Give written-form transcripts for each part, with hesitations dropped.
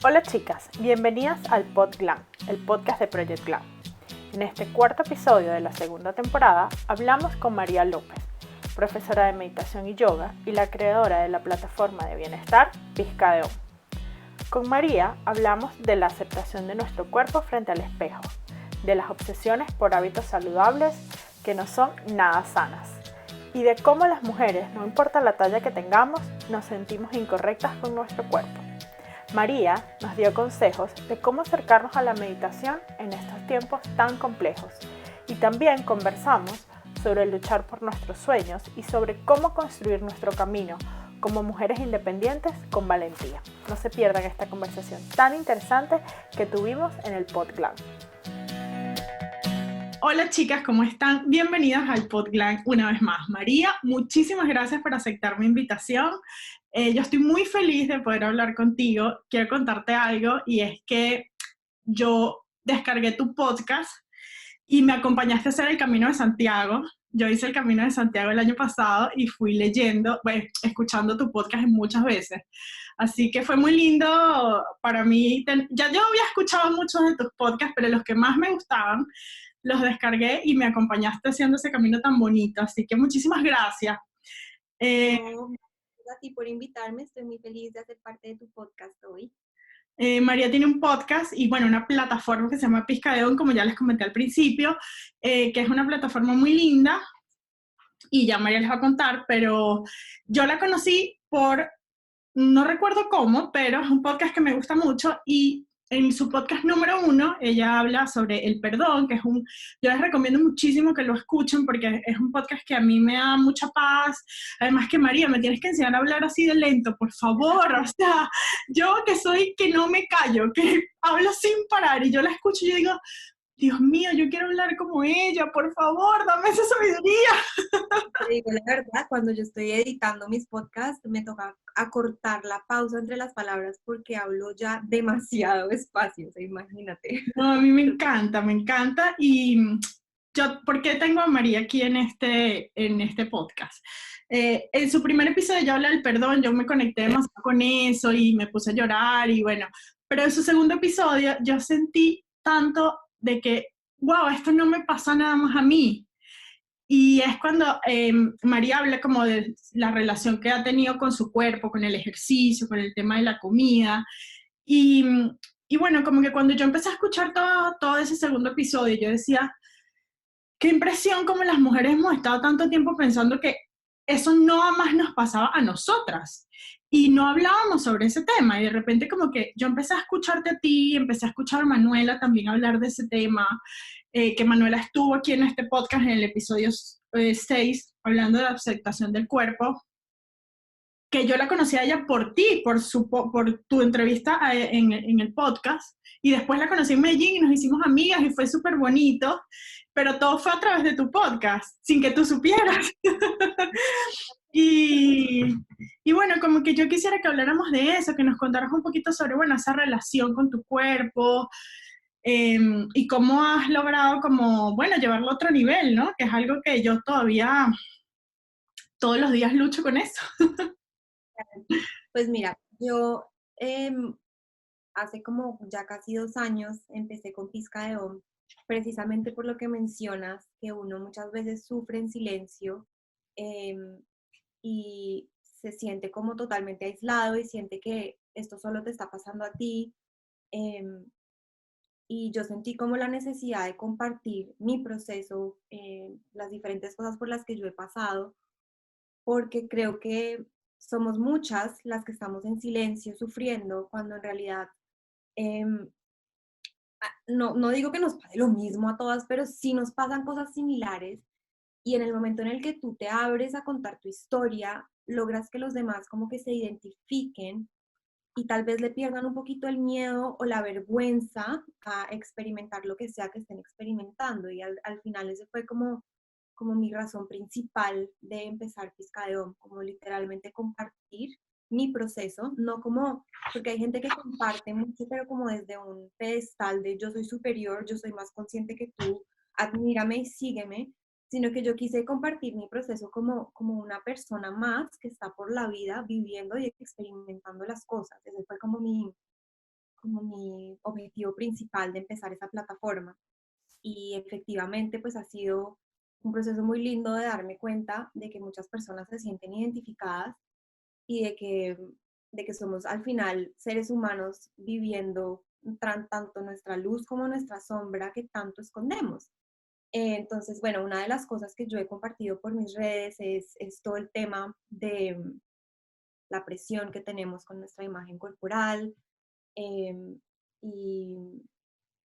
Hola chicas, bienvenidas al Pod Glam, el podcast de Project Glam. En este cuarto episodio de la segunda temporada hablamos con María López, profesora de meditación y yoga y la creadora de la plataforma de bienestar Pizca de Om. Con María hablamos de la aceptación de nuestro cuerpo frente al espejo, de las obsesiones por hábitos saludables que no son nada sanas y de cómo las mujeres, no importa la talla que tengamos, nos sentimos incorrectas con nuestro cuerpo. María nos dio consejos de cómo acercarnos a la meditación en estos tiempos tan complejos y también conversamos sobre luchar por nuestros sueños y sobre cómo construir nuestro camino como mujeres independientes con valentía. No se pierdan esta conversación tan interesante que tuvimos en el Pod Glam. Hola chicas, ¿cómo están? Bienvenidas al Pod Glam una vez más. María, muchísimas gracias por aceptar mi invitación. Yo estoy muy feliz de poder hablar contigo. Quiero contarte algo y es que yo descargué tu podcast y me acompañaste a hacer el Camino de Santiago. Yo hice el Camino de Santiago el año pasado y fui leyendo, escuchando tu podcast muchas veces. Así que fue muy lindo para mí. Ya yo había escuchado muchos de tus podcasts, pero los que más me gustaban los descargué y me acompañaste haciendo ese camino tan bonito. Así que muchísimas gracias. Gracias a ti por invitarme, estoy muy feliz de hacer parte de tu podcast hoy. María tiene un podcast y bueno, una plataforma que se llama Pizca de Om, como ya les comenté al principio, que es una plataforma muy linda y ya María les va a contar, pero yo la conocí por, no recuerdo cómo, pero es un podcast que me gusta mucho y en su podcast número 1, ella habla sobre el perdón, que es yo les recomiendo muchísimo que lo escuchen porque es un podcast que a mí me da mucha paz. Además que María, me tienes que enseñar a hablar así de lento, por favor. O sea, yo que no me callo, que hablo sin parar y yo la escucho y yo digo, Dios mío, yo quiero hablar como ella, por favor, dame esa sabiduría. Te digo la verdad, cuando yo estoy editando mis podcasts, me toca acortar la pausa entre las palabras porque hablo ya demasiado despacio, o sea, imagínate. No, a mí me encanta. Y yo, ¿por qué tengo a María aquí en este podcast? En su primer episodio yo hablé del perdón, yo me conecté demasiado con eso y me puse a llorar y bueno, pero en su segundo episodio yo sentí tanto de que, wow, esto no me pasa nada más a mí. Y es cuando María habla como de la relación que ha tenido con su cuerpo, con el ejercicio, con el tema de la comida. Y, y bueno, como que cuando yo empecé a escuchar todo ese segundo episodio, yo decía, qué impresión como las mujeres hemos estado tanto tiempo pensando que eso no más nos pasaba a nosotras. Y no hablábamos sobre ese tema. Y de repente como que yo empecé a escucharte a ti, empecé a escuchar a Manuela también hablar de ese tema, que Manuela estuvo aquí en este podcast en el episodio 6, hablando de la aceptación del cuerpo, que yo la conocí a ella por ti, por tu entrevista en el podcast, y después la conocí en Medellín y nos hicimos amigas y fue súper bonito, pero todo fue a través de tu podcast, sin que tú supieras. y, y bueno, como que yo quisiera que habláramos de eso, que nos contaras un poquito sobre, bueno, esa relación con tu cuerpo, y cómo has logrado como, bueno, llevarlo a otro nivel, ¿no? Que es algo que yo todavía todos los días lucho con eso. Pues mira, yo hace como ya casi 2 años empecé con Pizca de Om, precisamente por lo que mencionas, que uno muchas veces sufre en silencio y se siente como totalmente aislado y siente que esto solo te está pasando a ti. em, y yo sentí como la necesidad de compartir mi proceso, las diferentes cosas por las que yo he pasado, porque creo que somos muchas las que estamos en silencio sufriendo cuando en realidad em, no digo que nos pase lo mismo a todas, pero sí nos pasan cosas similares y en el momento en el que tú te abres a contar tu historia, logras que los demás como que se identifiquen y tal vez le pierdan un poquito el miedo o la vergüenza a experimentar lo que sea que estén experimentando. Y al final ese fue como mi razón principal de empezar Pizca de Om, como literalmente compartir mi proceso, no como, porque hay gente que comparte mucho, pero como desde un pedestal de yo soy superior, yo soy más consciente que tú, admírame y sígueme, sino que yo quise compartir mi proceso como una persona más que está por la vida viviendo y experimentando las cosas. Ese fue como como mi objetivo principal de empezar esa plataforma. Y efectivamente, pues ha sido un proceso muy lindo de darme cuenta de que muchas personas se sienten identificadas y de que somos al final seres humanos viviendo tanto nuestra luz como nuestra sombra que tanto escondemos. Entonces, bueno, una de las cosas que yo he compartido por mis redes es todo el tema de la presión que tenemos con nuestra imagen corporal, y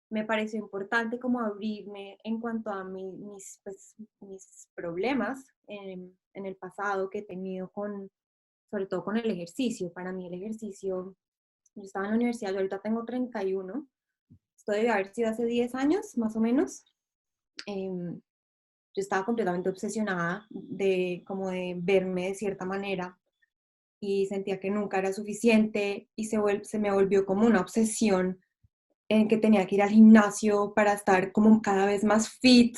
me pareció importante como abrirme en cuanto a mis problemas en el pasado que he tenido sobre todo con el ejercicio. Para mí el ejercicio, yo estaba en la universidad, yo ahorita tengo 31, esto debe haber sido hace 10 años más o menos. Yo estaba completamente obsesionada como de verme de cierta manera y sentía que nunca era suficiente y se me volvió como una obsesión en que tenía que ir al gimnasio para estar como cada vez más fit,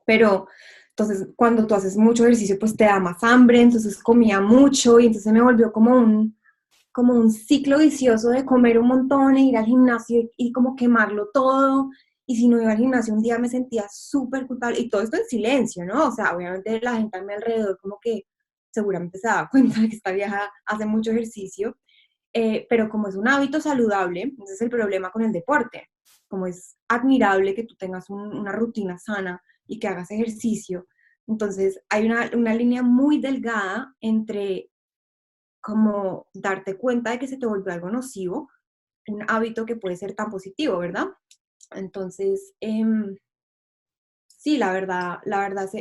pero entonces cuando tú haces mucho ejercicio pues te da más hambre, entonces comía mucho y entonces me volvió como un ciclo vicioso de comer un montón e ir al gimnasio y como quemarlo todo. Y si no iba al gimnasio un día me sentía súper culpable, y todo esto en silencio, ¿no? O sea, obviamente la gente a mi alrededor como que seguramente se daba cuenta de que esta vieja hace mucho ejercicio, pero como es un hábito saludable, ese es el problema con el deporte. Como es admirable que tú tengas una rutina sana y que hagas ejercicio, entonces hay una línea muy delgada entre como darte cuenta de que se te volvió algo nocivo, un hábito que puede ser tan positivo, ¿verdad? Entonces, sí, la verdad,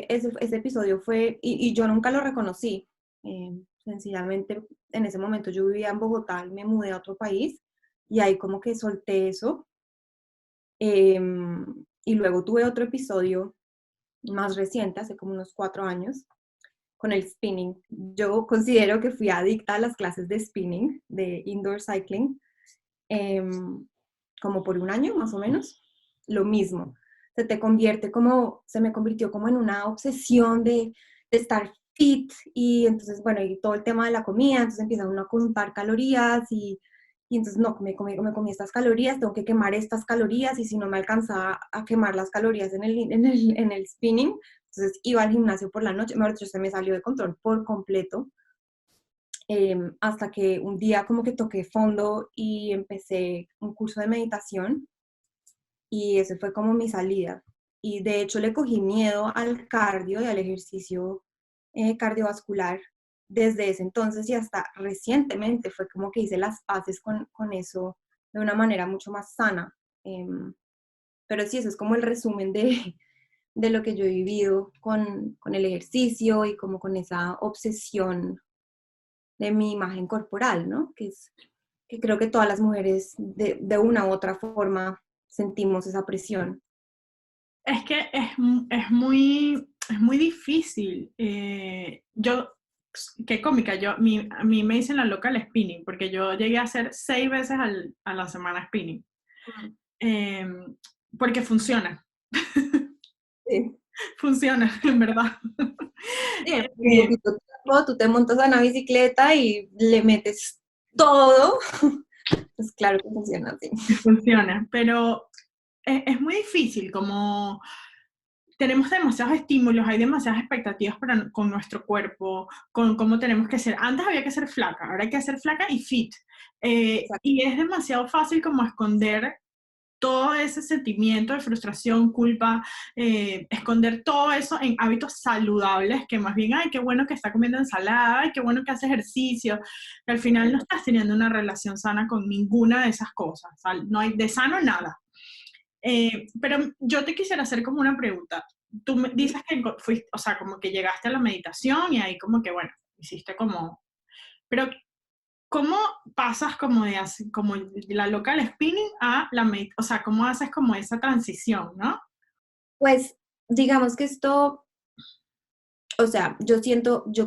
ese episodio fue, y yo nunca lo reconocí. Sencillamente, en ese momento yo vivía en Bogotá y me mudé a otro país, y ahí como que solté eso. Y luego tuve otro episodio más reciente, hace como unos 4 años, con el spinning. Yo considero que fui adicta a las clases de spinning, de indoor cycling, como por un año más o menos. Lo mismo, se me convirtió como en una obsesión de estar fit, y entonces, bueno, y todo el tema de la comida, entonces empieza uno a contar calorías y entonces no, me comí estas calorías, tengo que quemar estas calorías, y si no me alcanzaba a quemar las calorías en el spinning, entonces iba al gimnasio por la noche, mejor dicho, se me salió de control por completo, hasta que un día como que toqué fondo y empecé un curso de meditación, y ese fue como mi salida. Y de hecho le cogí miedo al cardio y al ejercicio cardiovascular desde ese entonces, y hasta recientemente fue como que hice las paces con eso de una manera mucho más sana. Pero sí, eso es como el resumen de lo que yo he vivido con el ejercicio y como con esa obsesión de mi imagen corporal, ¿no? Que creo que todas las mujeres de una u otra forma sentimos esa presión. Es que es muy difícil. Qué cómica, a mí me dicen la loca al spinning, porque yo llegué a hacer 6 veces a la semana spinning. Mm. Eh, Porque funciona, Sí, funciona, en verdad. sí, en muy poquito tiempo tú te montas a una bicicleta y le metes todo, pues claro que funciona así. Funciona, pero es muy difícil, como tenemos demasiados estímulos, hay demasiadas expectativas con nuestro cuerpo, con cómo tenemos que ser. Antes había que ser flaca, ahora hay que ser flaca y fit. Exacto. Y es demasiado fácil como esconder todo ese sentimiento de frustración, culpa, esconder todo eso en hábitos saludables, que más bien, ay, qué bueno que está comiendo ensalada, ay, qué bueno que hace ejercicio, que al final no estás teniendo una relación sana con ninguna de esas cosas, o sea, no hay de sano nada. Pero yo te quisiera hacer como una pregunta. Tú me dices que fuiste, o sea, como que llegaste a la meditación y ahí como que, bueno, hiciste como... Pero, ¿cómo pasas como como la local spinning a la meditación? O sea, ¿cómo haces como esa transición, no? Pues digamos que esto, o sea, yo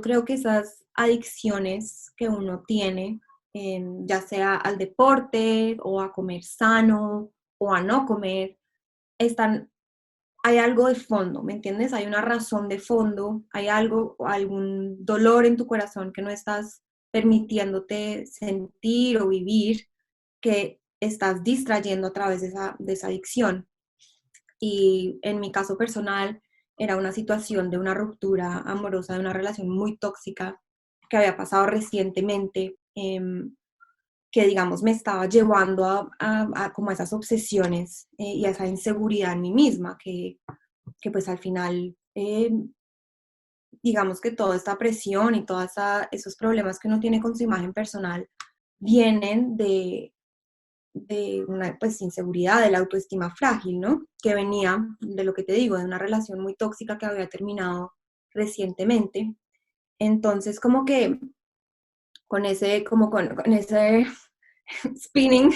creo que esas adicciones que uno tiene, ya sea al deporte o a comer sano o a no comer, están hay algo de fondo, ¿me entiendes? Hay una razón de fondo, hay algún dolor en tu corazón que no estás permitiéndote sentir o vivir, que estás distrayendo a través de esa adicción. Y en mi caso personal era una situación de una ruptura amorosa, de una relación muy tóxica que había pasado recientemente, que digamos me estaba llevando a como a esas obsesiones y a esa inseguridad en mí misma, que pues al final digamos que toda esta presión y todos esos problemas que uno tiene con su imagen personal vienen de una pues, inseguridad, de la autoestima frágil, ¿no? Que venía de lo que te digo, de una relación muy tóxica que había terminado recientemente. Entonces, como que con ese spinning,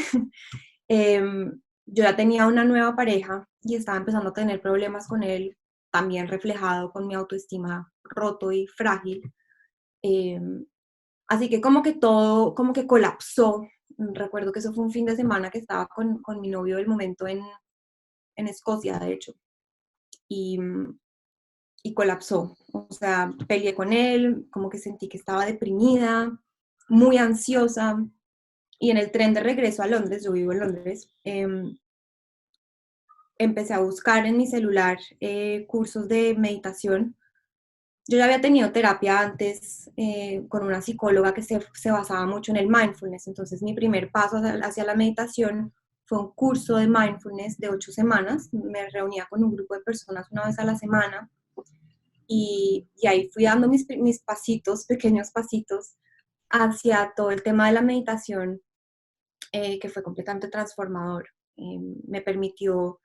yo ya tenía una nueva pareja y estaba empezando a tener problemas con él, también reflejado con mi autoestima roto y frágil. Así que como que todo, como que colapsó. Recuerdo que eso fue un fin de semana que estaba con mi novio del momento en Escocia, de hecho, y, y colapsó. O sea, peleé con él, como que sentí que estaba deprimida, muy ansiosa, y en el tren de regreso a Londres, yo vivo en Londres, empecé a buscar en mi celular cursos de meditación. Yo ya había tenido terapia antes con una psicóloga que se basaba mucho en el mindfulness, entonces mi primer paso hacia la meditación fue un curso de mindfulness de 8 semanas. Me reunía con un grupo de personas una vez a la semana y ahí fui dando mis pasitos, pequeños pasitos, hacia todo el tema de la meditación, que fue completamente transformador. Me permitió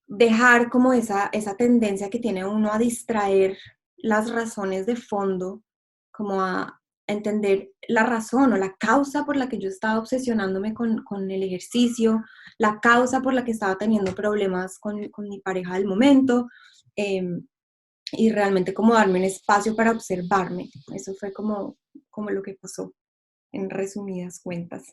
dejar como esa tendencia que tiene uno a distraer las razones de fondo, como a entender la razón o la causa por la que yo estaba obsesionándome con el ejercicio, la causa por la que estaba teniendo problemas con mi pareja del momento, y realmente como darme un espacio para observarme. Eso fue como lo que pasó, en resumidas cuentas.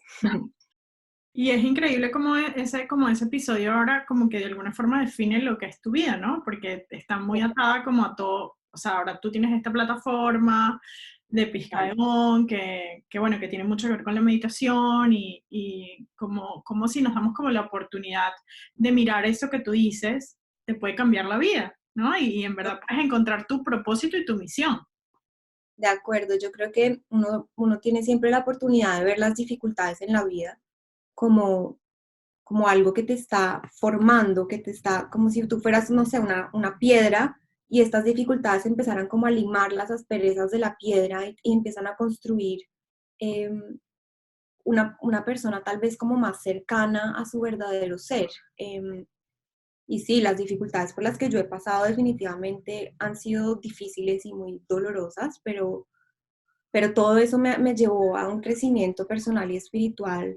Y es increíble como ese episodio ahora como que de alguna forma define lo que es tu vida, ¿no? Porque está muy atada como a todo, o sea, ahora tú tienes esta plataforma de Pizcaemon que bueno, que tiene mucho que ver con la meditación y como si nos damos como la oportunidad de mirar eso que tú dices, te puede cambiar la vida, ¿no? Y en verdad puedes encontrar tu propósito y tu misión. De acuerdo, yo creo que uno tiene siempre la oportunidad de ver las dificultades en la vida como, como algo que te está formando, que te está, como si tú fueras, no sé, una piedra y estas dificultades empezaran como a limar las asperezas de la piedra y empiezan a construir eh, una persona tal vez como más cercana a su verdadero ser. Y sí, las dificultades por las que yo he pasado definitivamente han sido difíciles y muy dolorosas, pero todo eso me llevó a un crecimiento personal y espiritual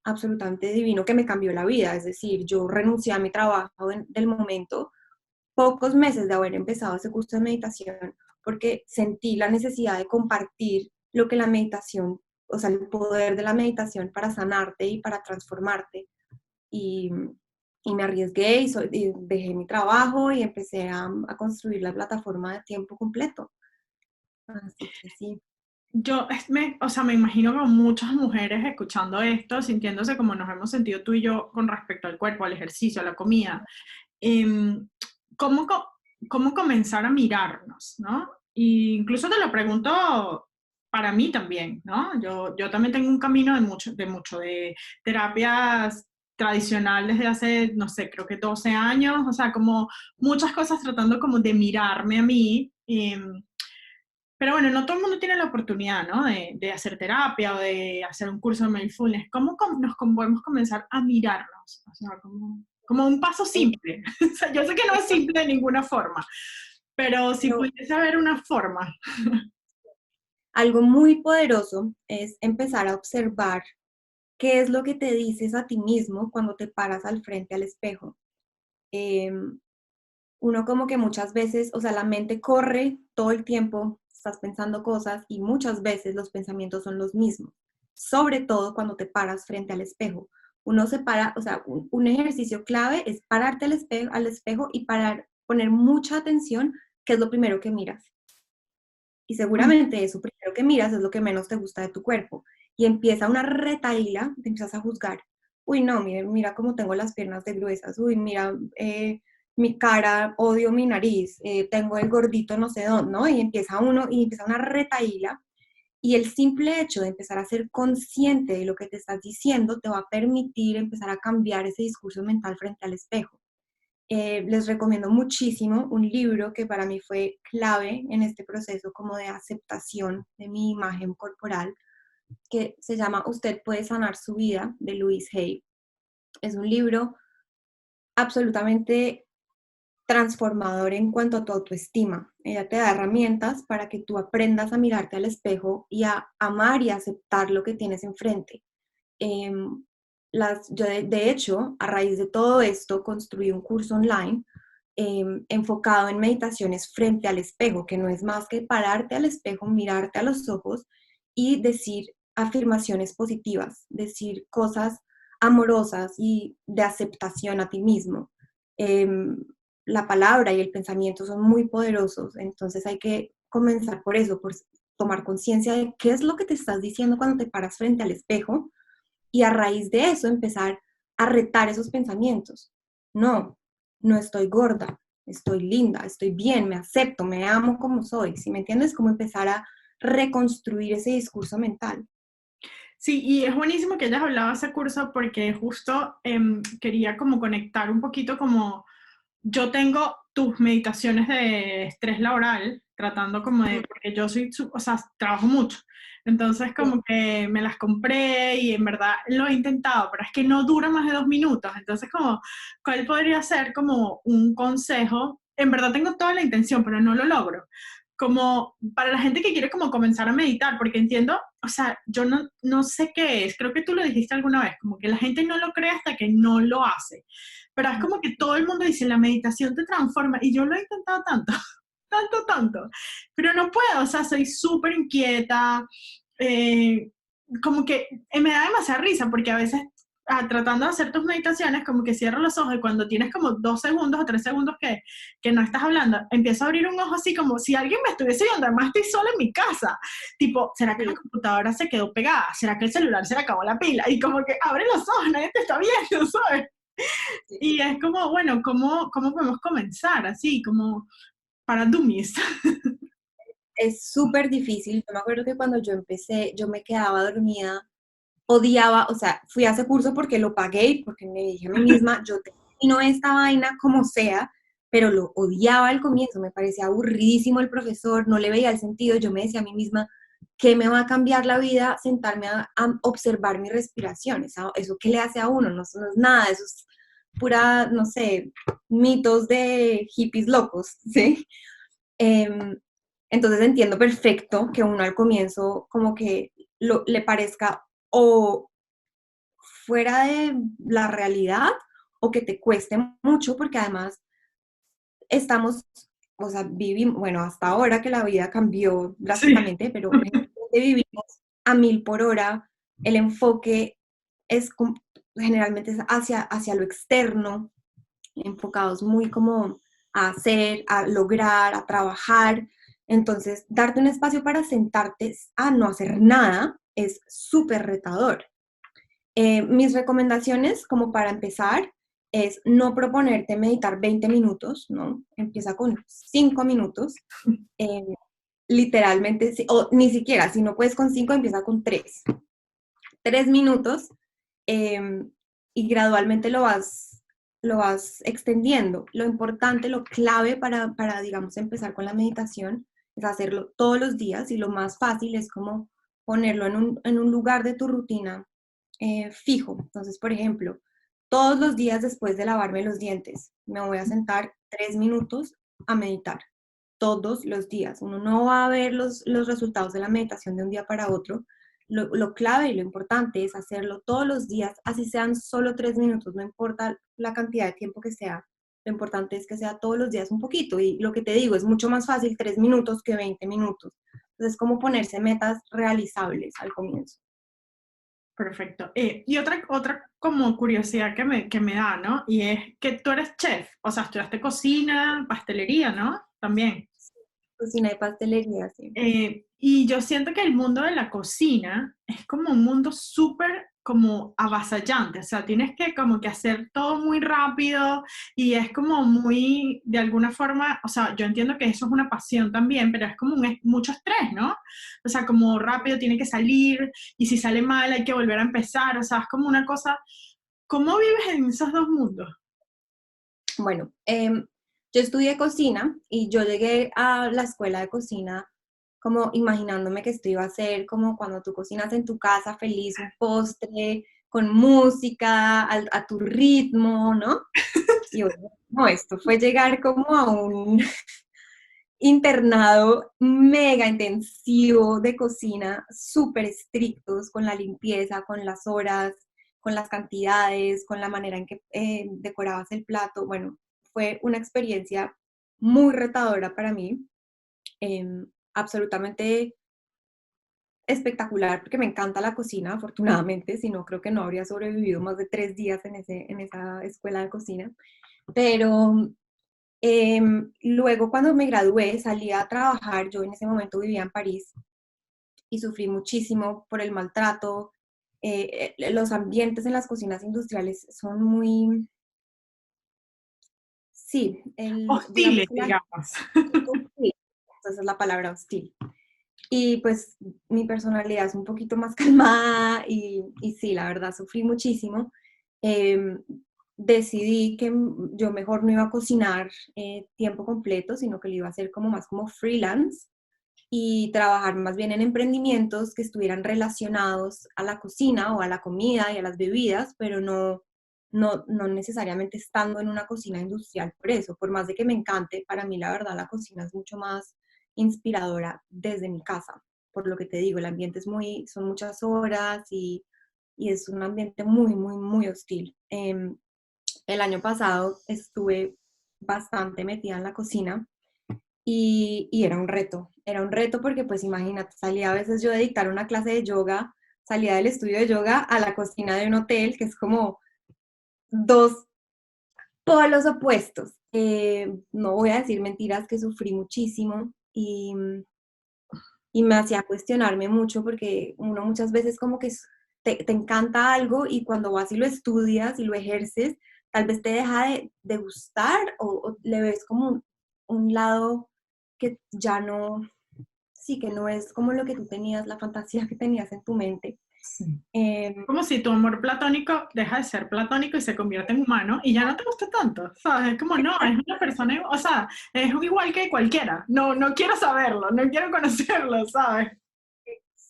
absolutamente divino que me cambió la vida. Es decir, yo renuncié a mi trabajo del momento, pocos meses de haber empezado ese curso de meditación, porque sentí la necesidad de compartir lo que la meditación, o sea, el poder de la meditación para sanarte y para transformarte. Y, y me arriesgué y dejé mi trabajo y empecé a construir la plataforma de tiempo completo. Así que sí. O sea, me imagino como muchas mujeres escuchando esto, sintiéndose como nos hemos sentido tú y yo con respecto al cuerpo, al ejercicio, a la comida. Em, ¿cómo, cómo comenzar a mirarnos, ¿no? Y incluso te lo pregunto para mí también, ¿no? Yo también tengo un camino de terapias tradicional desde hace, no sé, creo que 12 años, o sea, como muchas cosas tratando como de mirarme a mí. Pero bueno, no todo el mundo tiene la oportunidad, ¿no? De hacer terapia o de hacer un curso de mindfulness. ¿Cómo podemos comenzar a mirarnos? O sea, como un paso simple. O sea, yo sé que no es simple de ninguna forma, pero si Pero pudiese haber una forma. algo muy poderoso es empezar a observar qué es lo que te dices a ti mismo cuando te paras al frente al espejo. Em, Uno como que muchas veces, o sea, la mente corre todo el tiempo, estás pensando cosas y muchas veces los pensamientos son los mismos, sobre todo cuando te paras frente al espejo. Uno se para, o sea, un ejercicio clave es pararte al espejo y poner mucha atención, que es lo primero que miras. Y seguramente eso primero que miras es lo que menos te gusta de tu cuerpo. y empieza una retahíla, te empiezas a juzgar. Uy, no, mira cómo tengo las piernas de gruesas. Uy, mira, mi cara, odio mi nariz, tengo el gordito no sé dónde, ¿no? Y empieza uno, y empieza una retahíla. Y el simple hecho de empezar a ser consciente de lo que te estás diciendo te va a permitir empezar a cambiar ese discurso mental frente al espejo. Les recomiendo muchísimo un libro que para mí fue clave en este proceso como de aceptación de mi imagen corporal, que se llama Usted puede sanar su vida, de Louise Hay. Es un libro absolutamente transformador en cuanto a tu autoestima. Ella te da herramientas para que tú aprendas a mirarte al espejo y a amar y aceptar lo que tienes enfrente. Eh, yo de hecho, a raíz de todo esto, construí un curso online enfocado en meditaciones frente al espejo, que no es más que pararte al espejo, mirarte a los ojos y decir afirmaciones positivas, decir cosas amorosas y de aceptación a ti mismo. La palabra y el pensamiento son muy poderosos, entonces hay que comenzar por eso, por tomar conciencia de qué es lo que te estás diciendo cuando te paras frente al espejo y a raíz de eso empezar a retar esos pensamientos. No, no estoy gorda, estoy linda, estoy bien, me acepto, me amo como soy. ¿Sí me entiendes? Como empezar a reconstruir ese discurso mental. Sí, y es buenísimo que hayas hablado de ese curso porque justo quería como conectar un poquito como yo tengo tus meditaciones de estrés laboral, tratando como de, porque yo soy, o sea, trabajo mucho, entonces Sí. como que me las compré y en verdad lo he intentado, pero es que no dura más de 2 minutos, entonces como, ¿cuál podría ser como un consejo? En verdad tengo toda la intención, pero no lo logro. Como para la gente que quiere como comenzar a meditar, porque entiendo, o sea, yo no sé qué es, creo que tú lo dijiste alguna vez, como que la gente no lo cree hasta que no lo hace. Pero es como que todo el mundo dice, la meditación te transforma, y yo lo he intentado tanto, tanto, pero no puedo, o sea, soy súper inquieta, eh, como que me da demasiada risa, porque a veces tratando de hacer tus meditaciones, como que cierro los ojos y cuando tienes como 2 segundos o 3 segundos que no estás hablando, empiezo a abrir un ojo así como si alguien me estuviese viendo, además estoy sola en mi casa, tipo, ¿será que la Sí. computadora se quedó pegada? ¿Será que el celular se le acabó la pila? Y como que abre los ojos, nadie te está viendo, ¿sabes? Sí. Y es como, bueno, ¿cómo podemos comenzar? Así, como para dummies. Es súper difícil. Yo me acuerdo que cuando yo empecé, yo me quedaba dormida, odiaba, o sea, fui a ese curso porque lo pagué y porque me dije a mí misma, yo termino esta vaina como sea, pero lo odiaba al comienzo, me parecía aburridísimo el profesor, no le veía el sentido, yo me decía a mí misma, ¿qué me va a cambiar la vida sentarme a observar mi respiración? Eso qué le hace a uno, no, eso no es nada, eso es pura, no sé, mitos de hippies locos, ¿sí? Em, entonces entiendo perfecto que uno al comienzo como que le parezca o fuera de la realidad o que te cueste mucho porque además estamos, o sea, vivimos, bueno, hasta ahora que la vida cambió Sí. drásticamente, pero vivimos a 1000 por hora, el enfoque es generalmente es hacia lo externo, enfocados muy como a hacer, a lograr, a trabajar. Entonces, darte un espacio para sentarte a no hacer nada es súper retador. Mis recomendaciones, como para empezar, es no proponerte meditar 20 minutos, ¿no? Empieza con 5 minutos. Eh, literalmente, o ni siquiera, si no puedes con 5, empieza con 3. 3 minutos eh, y gradualmente lo vas extendiendo. Lo importante, lo clave para, digamos, empezar con la meditación es hacerlo todos los días y lo más fácil es como ponerlo en un lugar de tu rutina fijo. Entonces, por ejemplo, todos los días después de lavarme los dientes, me voy a sentar 3 minutos a meditar. Todos los días. Uno no va a ver los resultados de la meditación de un día para otro. Lo clave y lo importante es hacerlo todos los días, así sean solo 3 minutos, no importa la cantidad de tiempo que sea. Lo importante es que sea todos los días un poquito. Y lo que te digo, es mucho más fácil 3 minutos que 20 minutos. Entonces, es como ponerse metas realizables al comienzo. Perfecto. Y otra como curiosidad que me da, ¿no? Y es que tú eres chef, o sea, estudiaste cocina, pastelería, ¿no? También. Cocina y pastelería, sí. Y yo siento que el mundo de la cocina es como un mundo súper como avasallante, o sea, tienes que como que hacer todo muy rápido y es como muy, de alguna forma, o sea, yo entiendo que eso es una pasión también, pero es como mucho estrés, ¿no? O sea, como rápido tiene que salir y si sale mal hay que volver a empezar, o sea, es como una cosa, ¿cómo vives en esos dos mundos? Bueno, yo estudié cocina y yo llegué a la escuela de cocina como imaginándome que esto iba a ser como cuando tú cocinas en tu casa feliz, un postre con música, a tu ritmo, ¿no? Y bueno, no, esto fue llegar como a un internado mega intensivo de cocina, súper estrictos con la limpieza, con las horas, con las cantidades, con la manera en que decorabas el plato. Bueno, fue una experiencia muy retadora para mí, absolutamente espectacular, porque me encanta la cocina, afortunadamente, si no creo que no habría sobrevivido más de 3 días en esa escuela de cocina. Pero luego cuando me gradué, salí a trabajar, yo en ese momento vivía en París y sufrí muchísimo por el maltrato. Los ambientes en las cocinas industriales son muy, sí, digamos Hostiles, que digamos. sí, esa es la palabra hostil. Y pues mi personalidad es un poquito más calmada y sí, la verdad, sufrí muchísimo. Em, Decidí que yo mejor no iba a cocinar tiempo completo, sino que lo iba a hacer como más como freelance y trabajar más bien en emprendimientos que estuvieran relacionados a la cocina o a la comida y a las bebidas, pero no necesariamente estando en una cocina industrial por eso, por más de que me encante, para mí la verdad la cocina es mucho más inspiradora desde mi casa, por lo que te digo, el ambiente es son muchas horas y es un ambiente muy, muy, muy hostil. El año pasado estuve bastante metida en la cocina y era un reto porque pues imagínate, salía a veces yo de dictar una clase de yoga, salía del estudio de yoga a la cocina de un hotel, que es como dos polos opuestos. No voy a decir mentiras que sufrí muchísimo y me hacía cuestionarme mucho porque uno muchas veces como que te encanta algo y cuando vas y lo estudias y lo ejerces, tal vez te deja de gustar o le ves como un lado que ya no, sí, que no es como lo que tú tenías, la fantasía que tenías en tu mente. Sí. Em, Como si tu amor platónico deja de ser platónico y se convierte en humano y ya no te gusta tanto, ¿sabes? Es como, no, es una persona, o sea, es igual que cualquiera. No, no quiero saberlo, no quiero conocerlo, ¿sabes?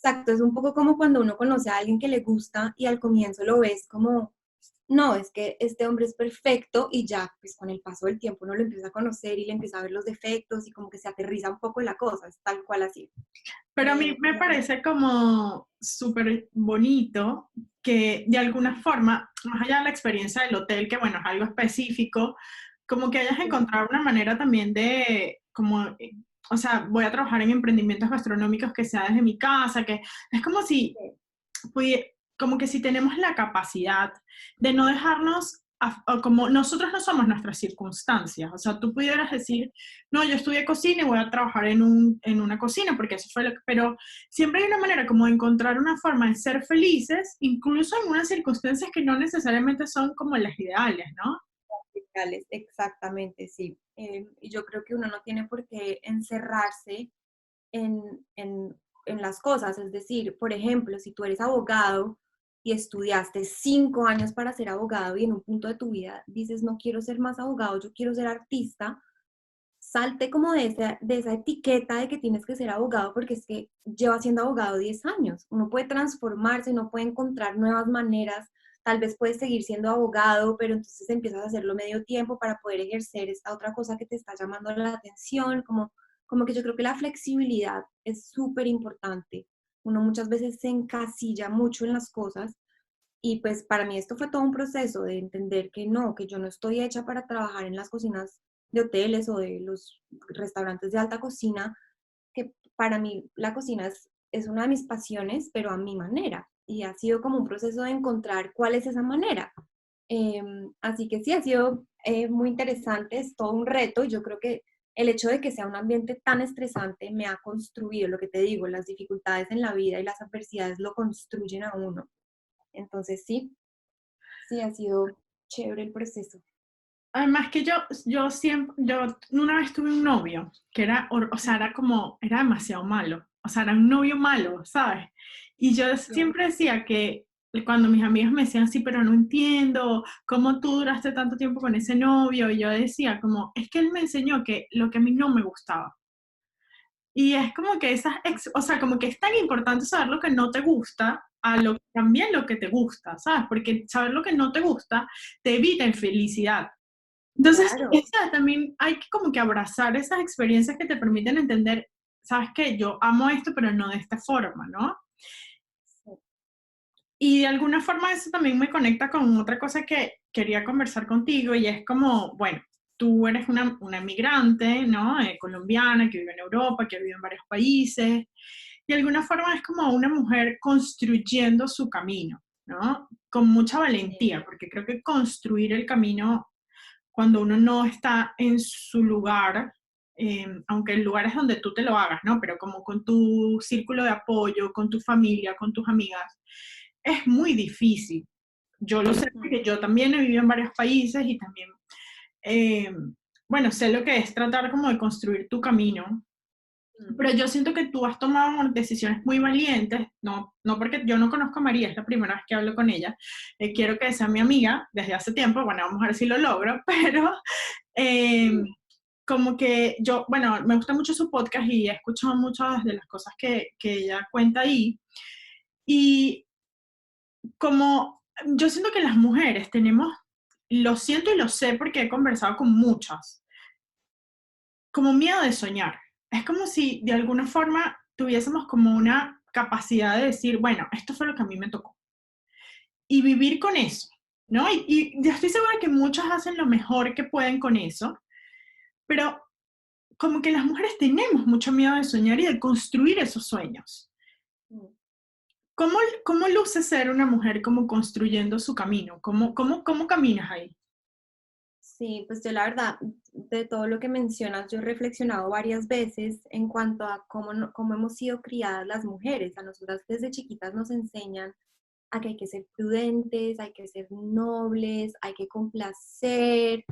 exacto, es un poco como cuando uno conoce a alguien que le gusta y al comienzo lo ves como, no, es que este hombre es perfecto y ya, pues con el paso del tiempo uno lo empieza a conocer y le empieza a ver los defectos y como que se aterriza un poco la cosa, es tal cual así. Pero a mí me parece como súper bonito que de alguna forma, más allá de la experiencia del hotel, que bueno, es algo específico, como que hayas encontrado una manera también de, como, o sea, voy a trabajar en emprendimientos gastronómicos que sea desde mi casa, que es como si como que si tenemos la capacidad de no dejarnos, o como nosotros no somos nuestras circunstancias, o sea, tú pudieras decir, no, yo estudié cocina y voy a trabajar en una cocina, porque eso fue lo que, pero siempre hay una manera como de encontrar una forma de ser felices, incluso en unas circunstancias que no necesariamente son como las ideales, ¿no? Digitales, exactamente, sí. Y yo creo que uno no tiene por qué encerrarse en, en, en las cosas. Es decir, por ejemplo, si tú eres abogado y estudiaste 5 años para ser abogado y en un punto de tu vida dices, no quiero ser más abogado, yo quiero ser artista, salte como de esa etiqueta de que tienes que ser abogado porque es que lleva siendo abogado 10 años. Uno puede transformarse, uno puede encontrar nuevas maneras, tal vez puedes seguir siendo abogado, pero entonces empiezas a hacerlo medio tiempo para poder ejercer esta otra cosa que te está llamando la atención, como que yo creo que la flexibilidad es súper importante. Uno muchas veces se encasilla mucho en las cosas y pues para mí esto fue todo un proceso de entender que no, que yo no estoy hecha para trabajar en las cocinas de hoteles o de los restaurantes de alta cocina, que para mí la cocina es una de mis pasiones, pero a mi manera. Y ha sido como un proceso de encontrar cuál es esa manera. Así que sí, ha sido muy interesante, es todo un reto. Yo creo que el hecho de que sea un ambiente tan estresante me ha construido, lo que te digo, las dificultades en la vida y las adversidades lo construyen a uno. Entonces sí, sí ha sido chévere el proceso. Además que yo siempre, yo una vez tuve un novio que era, o sea, era como, era demasiado malo, o sea, era un novio malo, ¿sabes? Y yo Claro. siempre decía que cuando mis amigos me decían, sí, pero no entiendo cómo tú duraste tanto tiempo con ese novio, y yo decía como, es que él me enseñó que lo que a mí no me gustaba. Y es como que o sea, como que es tan importante saber lo que no te gusta a también lo que te gusta, ¿sabes? Porque saber lo que no te gusta te evita infelicidad. Entonces, Claro. también hay que como que abrazar esas experiencias que te permiten entender, sabes que yo amo esto, pero no de esta forma, ¿no? Sí. Y de alguna forma eso también me conecta con otra cosa que quería conversar contigo y es como, bueno, tú eres una migrante, ¿no? Colombiana que vive en Europa, que vive en varios países, y de alguna forma es como una mujer construyendo su camino, ¿no? Con mucha Sí. valentía, porque creo que construir el camino cuando uno no está en su lugar, aunque el lugar es donde tú te lo hagas, ¿no? Pero como con tu círculo de apoyo, con tu familia, con tus amigas, es muy difícil. Yo lo sé Mm, porque yo también he vivido en varios países y también, eh, bueno, sé lo que es tratar como de construir tu camino, mm. pero yo siento que tú has tomado decisiones muy valientes, no, no porque yo no conozco a María, es la primera vez que hablo con ella, quiero que sea mi amiga desde hace tiempo, bueno, vamos a ver si lo logro, pero eh, como que yo, bueno, me gusta mucho su podcast y he escuchado muchas de las cosas que ella cuenta ahí, y como yo siento que las mujeres tenemos, lo siento y lo sé porque he conversado con muchas, como miedo de soñar. Es como si de alguna forma tuviésemos como una capacidad de decir, bueno, esto fue lo que a mí me tocó. Y vivir con eso, ¿no? Y yo estoy segura que muchas hacen lo mejor que pueden con eso, pero como que las mujeres tenemos mucho miedo de soñar y de construir esos sueños. Mm. ¿Cómo, cómo luce ser una mujer como construyendo su camino? ¿Cómo caminas ahí? Sí, pues yo la verdad, de todo lo que mencionas, yo he reflexionado varias veces en cuanto a cómo, cómo hemos sido criadas las mujeres. A nosotras desde chiquitas nos enseñan a que hay que ser prudentes, hay que ser nobles, hay que complacer.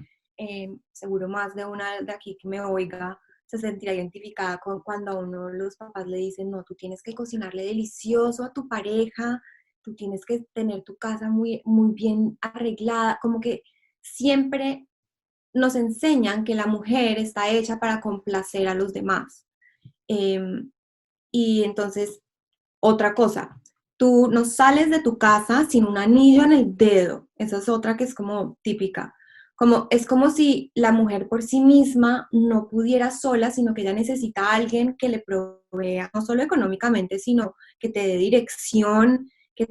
Seguro más de una de aquí que me oiga se sentirá identificada con cuando a uno los papás le dicen, no, tú tienes que cocinarle delicioso a tu pareja, tú tienes que tener tu casa muy, muy bien arreglada, como que siempre nos enseñan que la mujer está hecha para complacer a los demás. Em, y entonces, otra cosa, tú no sales de tu casa sin un anillo en el dedo. Esa es otra que es como típica. Como, es como si la mujer por sí misma no pudiera sola, sino que ella necesita a alguien que le provea, no solo económicamente, sino que te dé dirección, que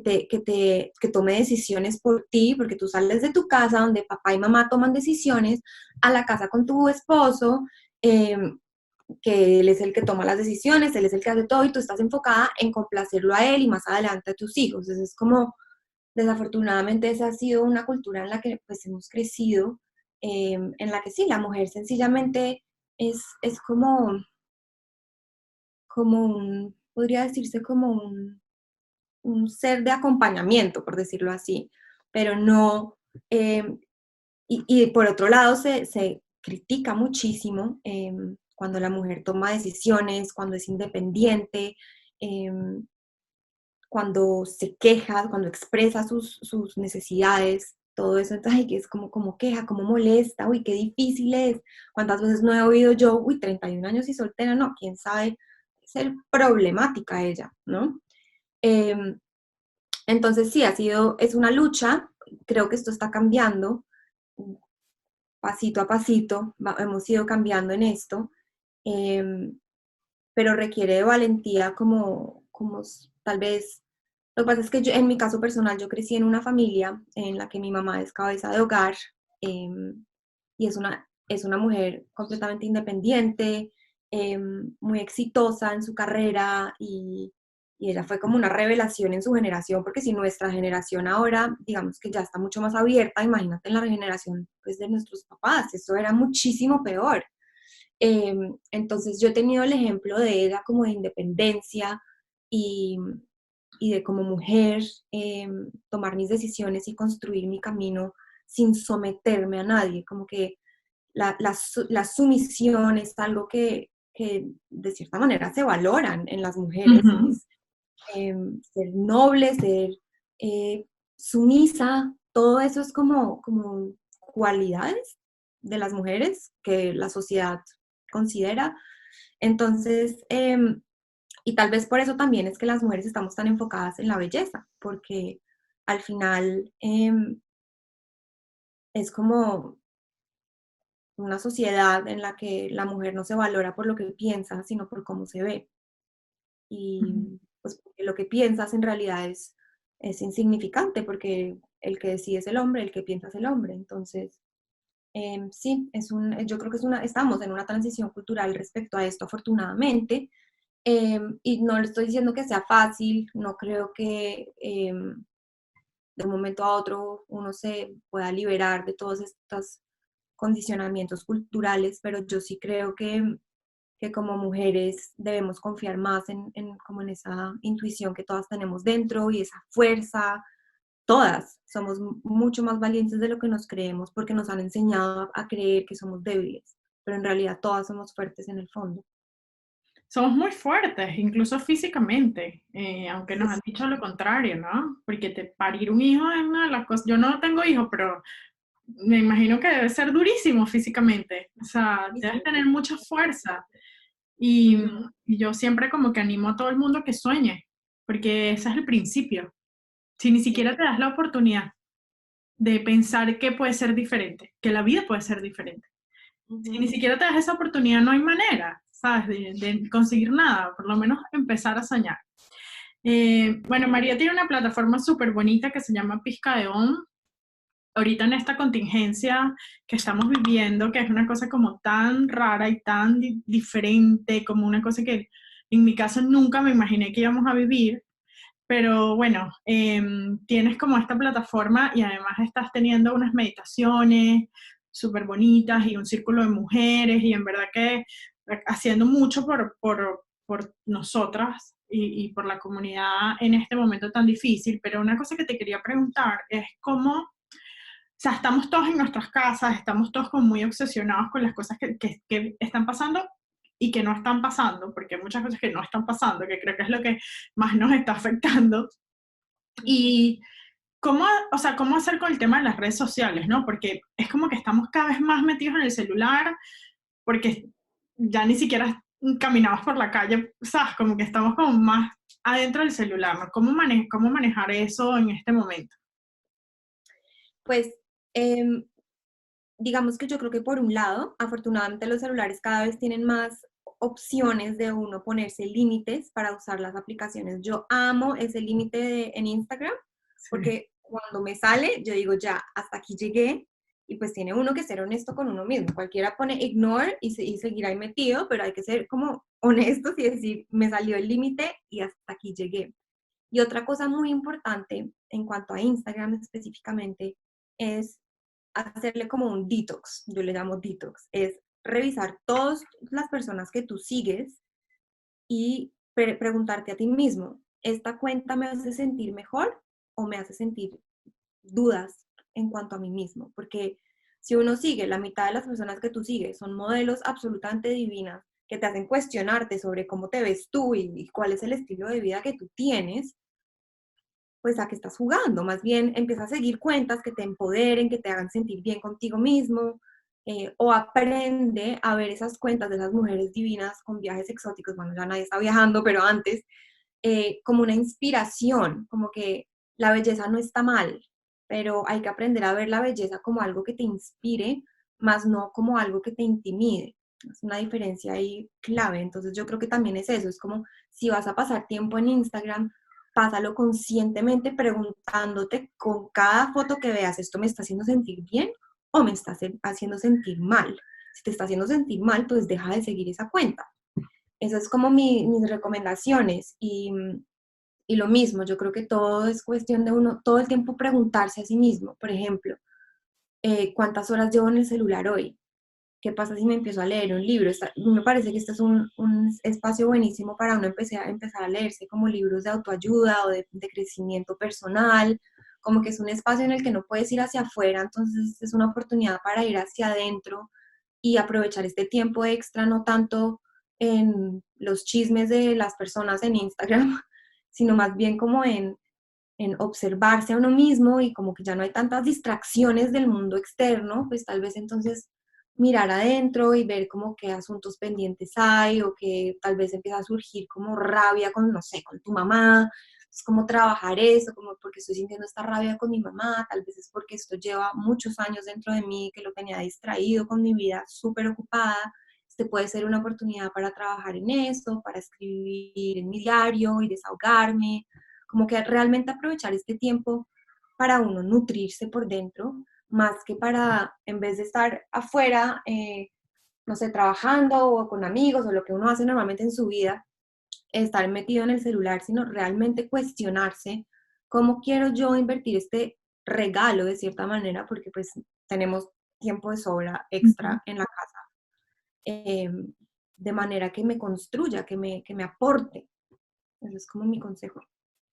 tome decisiones por ti, porque tú sales de tu casa donde papá y mamá toman decisiones, a la casa con tu esposo, eh, que él es el que toma las decisiones, él es el que hace todo y tú estás enfocada en complacerlo a él y más adelante a tus hijos. Entonces es como, desafortunadamente esa ha sido una cultura en la que pues hemos crecido, en la que sí, la mujer sencillamente es como, como un, podría decirse como un ser de acompañamiento, por decirlo así, pero no, y por otro lado se critica muchísimo cuando la mujer toma decisiones, cuando es independiente, eh, cuando se queja, cuando expresa sus necesidades, todo eso, entonces, ay, que es como, como queja, como molesta, uy, qué difícil es. ¿Cuántas veces no he oído yo, uy, 31 años y soltera? No, quién sabe, ser problemática ella, ¿no? Eh, entonces sí, es una lucha, creo que esto está cambiando, pasito a pasito, hemos ido cambiando en esto, eh, pero requiere de valentía como tal vez, lo que pasa es que yo, en mi caso personal, yo crecí en una familia en la que mi mamá es cabeza de hogar eh, y es una mujer completamente independiente, muy exitosa en su carrera y ella fue como una revelación en su generación, porque si nuestra generación ahora, digamos que ya está mucho más abierta, imagínate en la generación pues, de nuestros papás, eso era muchísimo peor. Entonces yo he tenido el ejemplo de ella como de independencia y, y de como mujer tomar mis decisiones y construir mi camino sin someterme a nadie, como que la sumisión es algo que de cierta manera se valoran en las mujeres, Ujú. es ser noble, ser eh, sumisa, todo eso es como cualidades de las mujeres que la sociedad considera. Entonces, y tal vez por eso también es que las mujeres estamos tan enfocadas en la belleza, porque al final es como una sociedad en la que la mujer no se valora por lo que piensa, sino por cómo se ve. Ujú. Y pues porque lo que piensas en realidad es insignificante, porque el que decide es el hombre, el que piensa es el hombre. Entonces, sí, yo creo que estamos en una transición cultural respecto a esto, afortunadamente. Y no le estoy diciendo que sea fácil, no creo que de un momento a otro uno se pueda liberar de todos estos condicionamientos culturales, pero yo sí creo que como mujeres debemos confiar más como en esa intuición que todas tenemos dentro y esa fuerza. Todas somos mucho más valientes de lo que nos creemos porque nos han enseñado a creer que somos débiles, pero en realidad todas somos fuertes en el fondo. Somos muy fuertes, incluso físicamente, aunque Sí, nos han dicho lo contrario, ¿no? Porque parir un hijo es una de las cosas, yo no tengo hijos, pero me imagino que debe ser durísimo físicamente, o sea, sí, debes sí. tener mucha fuerza y, Ujú, y yo siempre como que animo a todo el mundo que sueñe, porque ese es el principio. Si ni sí. siquiera te das la oportunidad de pensar que puede ser diferente, que la vida puede ser diferente. Si ni Ujú. siquiera te das esa oportunidad, no hay manera, ¿sabes? De conseguir nada, por lo menos empezar a soñar. Bueno, María tiene una plataforma súper bonita que se llama Pizca de On. Ahorita en esta contingencia que estamos viviendo, que es una cosa como tan rara y tan diferente, como una cosa que en mi caso nunca me imaginé que íbamos a vivir, pero bueno, tienes como esta plataforma y además estás teniendo unas meditaciones súper bonitas y un círculo de mujeres y en verdad que haciendo mucho por nosotras y por la comunidad en este momento tan difícil. Pero una cosa que te quería preguntar es cómo, o sea, estamos todos en nuestras casas, estamos todos como muy obsesionados con las cosas que están pasando y que no están pasando, porque hay muchas cosas que no están pasando, que creo que es lo que más nos está afectando. Ujú. Y cómo, o sea, cómo hacer con el tema de las redes sociales, ¿no? Porque es como que estamos cada vez más metidos en el celular, porque ya ni siquiera caminamos por la calle, ¿sabes? Como que estamos como más adentro del celular, ¿no? Cómo manejar eso en este momento? Pues em, digamos que yo creo que por un lado, afortunadamente los celulares cada vez tienen más opciones de uno ponerse límites para usar las aplicaciones. Yo amo ese límite en Instagram Sí. porque cuando me sale, yo digo ya, hasta aquí llegué y pues tiene uno que ser honesto con uno mismo. Cualquiera pone ignore y seguir ahí metido, pero hay que ser como honestos y decir, me salió el límite y hasta aquí llegué. Y otra cosa muy importante en cuanto a Instagram específicamente es hacerle como un detox, yo le llamo detox, es revisar todas las personas que tú sigues y preguntarte a ti mismo, ¿esta cuenta me hace sentir mejor o me hace sentir dudas en cuanto a mí mismo? Porque si uno sigue, la mitad de las personas que tú sigues son modelos absolutamente divinas que te hacen cuestionarte sobre cómo te ves tú y cuál es el estilo de vida que tú tienes, pues a qué estás jugando. Más bien empieza a seguir cuentas que te empoderen, que te hagan sentir bien contigo mismo, o aprende a ver esas cuentas de esas mujeres divinas con viajes exóticos, bueno, ya nadie está viajando, pero antes, como una inspiración, como que la belleza no está mal, pero hay que aprender a ver la belleza como algo que te inspire, más no como algo que te intimide. Es una diferencia ahí clave. Entonces yo creo que también es eso, es como si vas a pasar tiempo en Instagram, pásalo conscientemente preguntándote con cada foto que veas, ¿esto me está haciendo sentir bien o me está haciendo sentir mal? Si te está haciendo sentir mal, pues deja de seguir esa cuenta. Esas es como mis recomendaciones y lo mismo, yo creo que todo es cuestión de uno, todo el tiempo preguntarse a sí mismo, por ejemplo, ¿cuántas horas llevo en el celular hoy? ¿qué pasa si me empiezo a leer un libro? Me parece que este es un espacio buenísimo para uno empezar a leerse como libros de autoayuda o de crecimiento personal, como que es un espacio en el que no puedes ir hacia afuera, entonces es una oportunidad para ir hacia adentro y aprovechar este tiempo extra, no tanto en los chismes de las personas en Instagram, sino más bien como en observarse a uno mismo y como que ya no hay tantas distracciones del mundo externo, pues tal vez entonces mirar adentro y ver como qué asuntos pendientes hay o que tal vez empieza a surgir como rabia con, no sé, con tu mamá, es como trabajar eso, como porque estoy sintiendo esta rabia con mi mamá, tal vez es porque esto lleva muchos años dentro de mí, que lo tenía distraído con mi vida súper ocupada. Este puede ser una oportunidad para trabajar en eso, para escribir en mi diario y desahogarme, como que realmente aprovechar este tiempo para uno nutrirse por dentro, más que para, en vez de estar afuera, no sé, trabajando o con amigos o lo que uno hace normalmente en su vida, estar metido en el celular, sino realmente cuestionarse cómo quiero yo invertir este regalo de cierta manera, porque pues tenemos tiempo de sobra extra en la casa, eh, de manera que me construya, que me aporte. Eso es como mi consejo.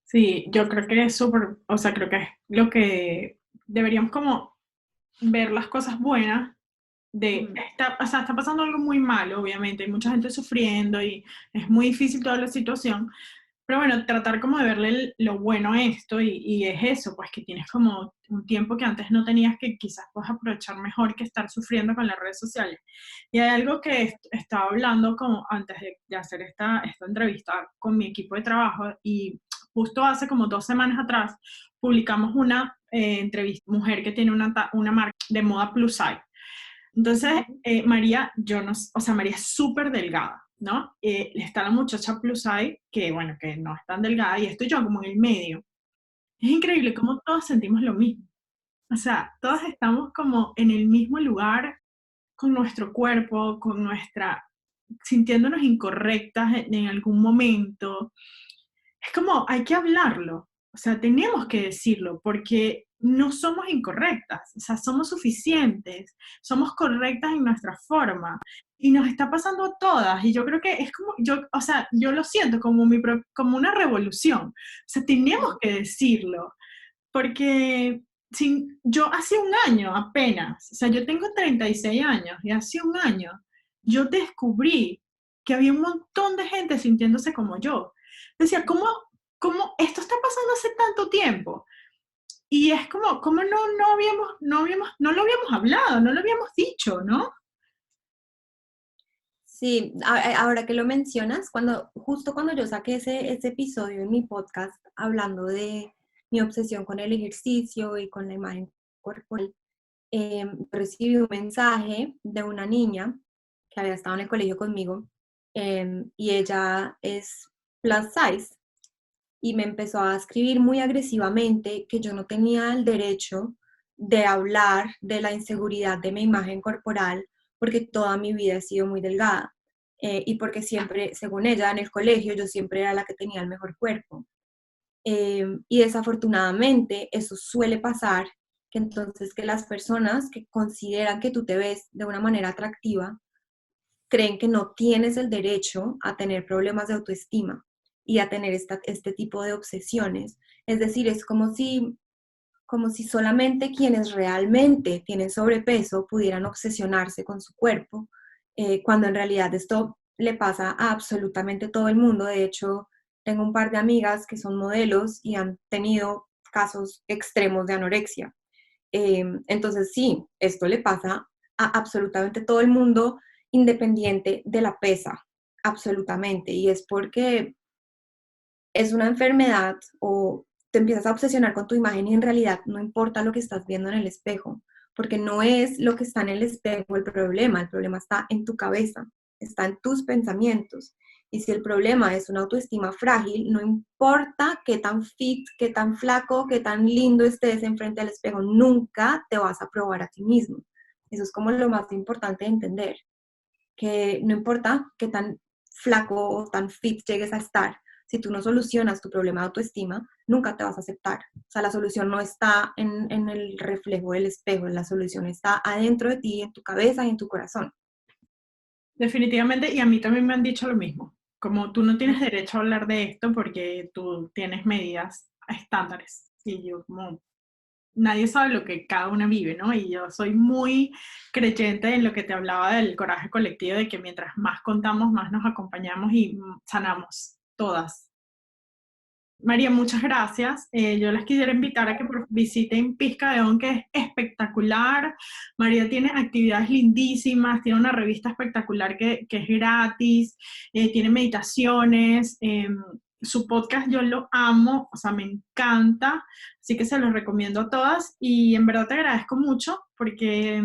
Sí, yo creo que es súper, o sea, creo que es lo que deberíamos como ver las cosas buenas de, Mm. o sea, está pasando algo muy malo, obviamente, hay mucha gente sufriendo y es muy difícil toda la situación, pero bueno, tratar como de verle lo bueno a esto y es eso, pues que tienes como un tiempo que antes no tenías que quizás puedes aprovechar mejor que estar sufriendo con las redes sociales. Y hay algo que estaba hablando como antes de hacer esta entrevista con mi equipo de trabajo y justo hace como 2 semanas atrás publicamos una entrevista, mujer que tiene una marca de moda plus size. Entonces, María, yo no, o sea, María es súper delgada, ¿no? Está la muchacha plus size, que bueno, que no es tan delgada, y estoy yo como en el medio. Es increíble cómo todos sentimos lo mismo. O sea, todos estamos como en el mismo lugar con nuestro cuerpo, sintiéndonos incorrectas en algún momento. Es como, hay que hablarlo, o sea, tenemos que decirlo, porque no somos incorrectas, o sea, somos suficientes, somos correctas en nuestra forma, y nos está pasando a todas, y yo creo que es como, o sea, yo lo siento como, como una revolución, o sea, tenemos que decirlo, porque yo hace un año apenas, o sea, yo tengo 36 años, y hace un año yo descubrí que había un montón de gente sintiéndose como yo. Decía, ¿cómo esto está pasando hace tanto tiempo? Y es como, ¿cómo no lo habíamos hablado, no lo habíamos dicho, ¿no? Sí, ahora que lo mencionas, justo cuando yo saqué ese episodio en mi podcast hablando de mi obsesión con el ejercicio y con la imagen corporal, recibí un mensaje de una niña que había estado en el colegio conmigo, y ella es plus size y me empezó a escribir muy agresivamente que yo no tenía el derecho de hablar de la inseguridad de mi imagen corporal porque toda mi vida he sido muy delgada, y porque siempre, según ella, en el colegio yo siempre era la que tenía el mejor cuerpo. Y desafortunadamente eso suele pasar, que entonces que las personas que consideran que tú te ves de una manera atractiva creen que no tienes el derecho a tener problemas de autoestima y a tener este tipo de obsesiones. Es decir, es como si solamente quienes realmente tienen sobrepeso pudieran obsesionarse con su cuerpo, cuando en realidad esto le pasa a absolutamente todo el mundo. De hecho, tengo un par de amigas que son modelos y han tenido casos extremos de anorexia. Entonces, sí, esto le pasa a absolutamente todo el mundo, independiente de la pesa, absolutamente. Y es porque es una enfermedad o te empiezas a obsesionar con tu imagen y en realidad no importa lo que estás viendo en el espejo, porque no es lo que está en el espejo el problema está en tu cabeza, está en tus pensamientos. Y si el problema es una autoestima frágil, no importa qué tan fit, qué tan flaco, qué tan lindo estés enfrente al espejo, nunca te vas a probar a ti mismo. Eso es como lo más importante de entender, que no importa qué tan flaco o tan fit llegues a estar, si tú no solucionas tu problema de autoestima, nunca te vas a aceptar. O sea, la solución no está en el reflejo del espejo, la solución está adentro de ti, en tu cabeza y en tu corazón. Definitivamente, y a mí también me han dicho lo mismo, como tú no tienes derecho a hablar de esto porque tú tienes medidas estándares, y yo como, nadie sabe lo que cada una vive, ¿no? Y yo soy muy creyente en lo que te hablaba del coraje colectivo, de que mientras más contamos, más nos acompañamos y sanamos todas. María, muchas gracias. Yo les quisiera invitar a que visiten Pizca de On, que es espectacular. María tiene actividades lindísimas, tiene una revista espectacular que es gratis, tiene meditaciones. Su podcast yo lo amo, o sea, me encanta, así que se los recomiendo a todas y en verdad te agradezco mucho porque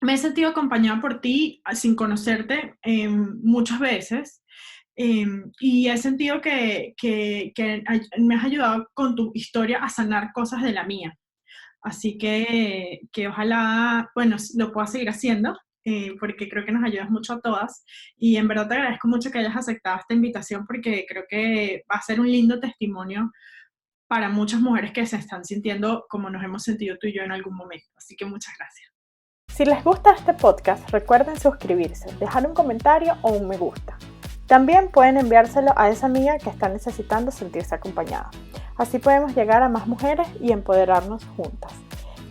me he sentido acompañada por ti sin conocerte muchas veces. Y he sentido que me has ayudado con tu historia a sanar cosas de la mía. Así que ojalá, bueno, lo pueda seguir haciendo, porque creo que nos ayudas mucho a todas. Y en verdad te agradezco mucho que hayas aceptado esta invitación, porque creo que va a ser un lindo testimonio para muchas mujeres que se están sintiendo como nos hemos sentido tú y yo en algún momento. Así que muchas gracias. Si les gusta este podcast, recuerden suscribirse, dejar un comentario o un me gusta. También pueden enviárselo a esa amiga que está necesitando sentirse acompañada. Así podemos llegar a más mujeres y empoderarnos juntas.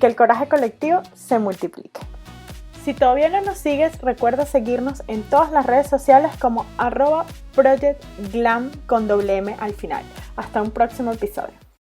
Que el coraje colectivo se multiplique. Si todavía no nos sigues, recuerda seguirnos en todas las redes sociales como @projectglam con doble M al final. Hasta un próximo episodio.